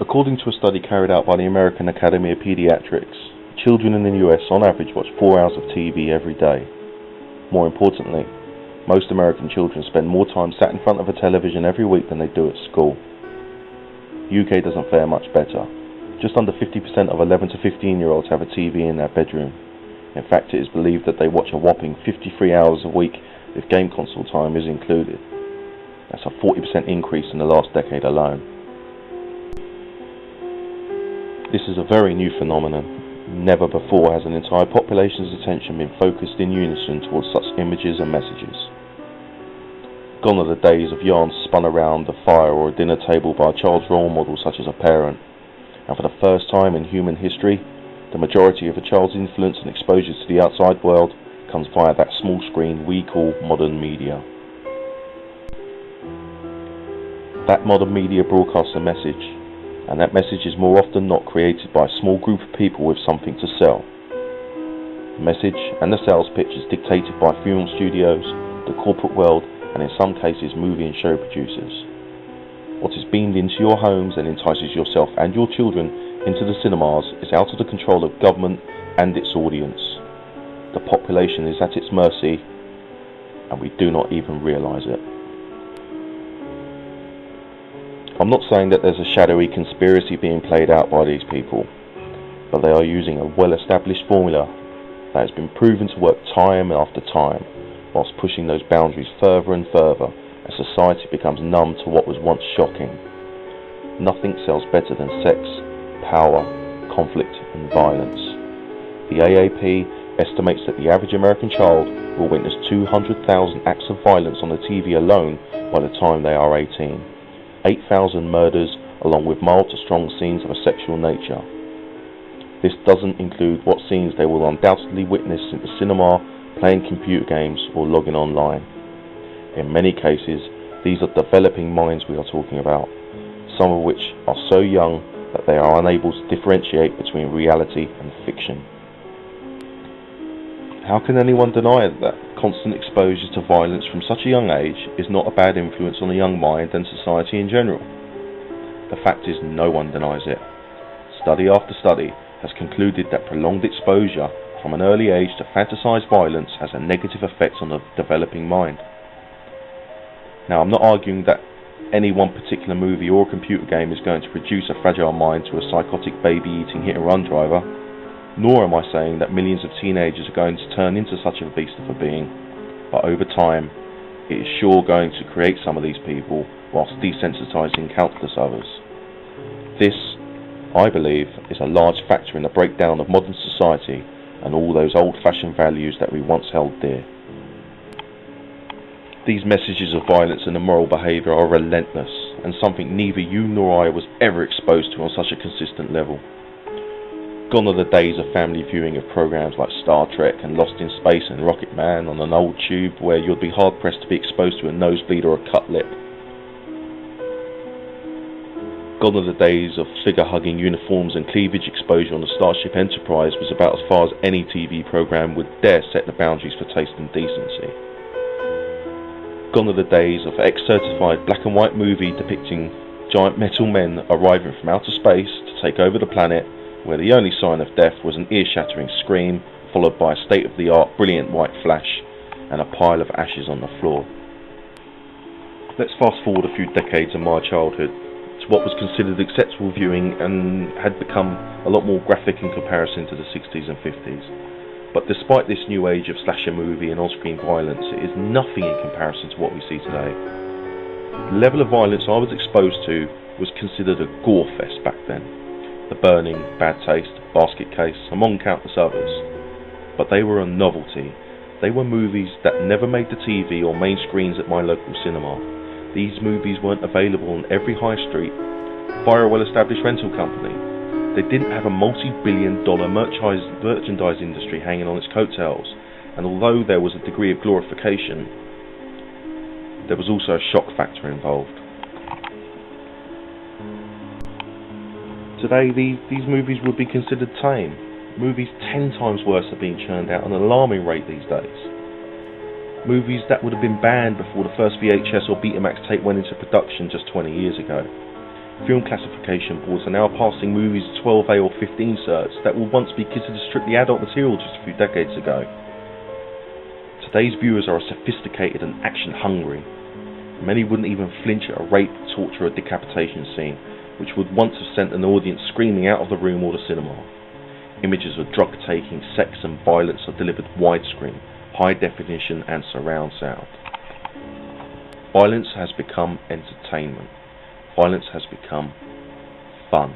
According to a study carried out by the American Academy of Pediatrics, children in the US on average watch 4 hours of TV every day. More importantly, most American children spend more time sat in front of a television every week than they do at school. The UK doesn't fare much better. Just under 50% of 11 to 15-year-olds have a TV in their bedroom. In fact, it is believed that they watch a whopping 53 hours a week if game console time is included. That's a 40% increase in the last decade alone. This is a very new phenomenon. Never before has an entire population's attention been focused in unison towards such images and messages. Gone are the days of yarns spun around the fire or a dinner table by a child's role model such as a parent. And for the first time in human history, the majority of a child's influence and exposure to the outside world comes via that small screen we call modern media. That modern media broadcasts a message, and that message is more often not created by a small group of people with something to sell. The message and the sales pitch is dictated by film studios, the corporate world, and in some cases movie and show producers. What is beamed into your homes and entices yourself and your children into the cinemas is out of the control of government and its audience. The population is at its mercy, and we do not even realise it. I'm not saying that there's a shadowy conspiracy being played out by these people, but they are using a well-established formula that has been proven to work time after time, whilst pushing those boundaries further and further as society becomes numb to what was once shocking. Nothing sells better than sex, power, conflict and violence. The AAP estimates that the average American child will witness 200,000 acts of violence on the TV alone by the time they are 18. 8,000 murders, along with mild to strong scenes of a sexual nature. This doesn't include what scenes they will undoubtedly witness in the cinema, playing computer games or logging online. In many cases, these are developing minds we are talking about, some of which are so young that they are unable to differentiate between reality and fiction. How can anyone deny that constant exposure to violence from such a young age is not a bad influence on the young mind and society in general? The fact is, no one denies it. Study after study has concluded that prolonged exposure from an early age to fantasized violence has a negative effect on the developing mind. Now, I'm not arguing that any one particular movie or computer game is going to reduce a fragile mind to a psychotic baby-eating hit-and-run driver, nor am I saying that millions of teenagers are going to turn into such a beast of a being, but over time, it is sure going to create some of these people whilst desensitizing countless others. This, I believe, is a large factor in the breakdown of modern society and all those old-fashioned values that we once held dear. These messages of violence and immoral behaviour are relentless, and something neither you nor I was ever exposed to on such a consistent level. Gone are the days of family viewing of programmes like Star Trek and Lost in Space and Rocket Man on an old tube where you'd be hard-pressed to be exposed to a nosebleed or a cut lip. Gone are the days of figure-hugging uniforms and cleavage exposure on the Starship Enterprise was about as far as any TV programme would dare set the boundaries for taste and decency. Gone are the days of X-certified black and white movie depicting giant metal men arriving from outer space to take over the planet, where the only sign of death was an ear-shattering scream, followed by a state-of-the-art brilliant white flash, and a pile of ashes on the floor. Let's fast forward a few decades in my childhood to what was considered acceptable viewing and had become a lot more graphic in comparison to the 60s and 50s. But despite this new age of slasher movie and on-screen violence, it is nothing in comparison to what we see today. The level of violence I was exposed to was considered a gore fest back then. The Burning, Bad Taste, Basket Case, among countless others. But they were a novelty. They were movies that never made the TV or main screens at my local cinema. These movies weren't available on every high street via a well-established rental company. They didn't have a multi-billion-dollar merchandise industry hanging on its coattails, and although there was a degree of glorification, there was also a shock factor involved. Today, these movies would be considered tame. Movies 10 times worse are being churned out at an alarming rate these days. Movies that would have been banned before the first VHS or Betamax tape went into production just 20 years ago. Film classification boards are now passing movies 12A or 15 certs that will once be considered strictly adult material just a few decades ago. Today's viewers are sophisticated and action-hungry. Many wouldn't even flinch at a rape, torture or decapitation scene, which would once have sent an audience screaming out of the room or the cinema. Images of drug-taking, sex and violence are delivered widescreen, high definition and surround sound. Violence has become entertainment. Violence has become fun.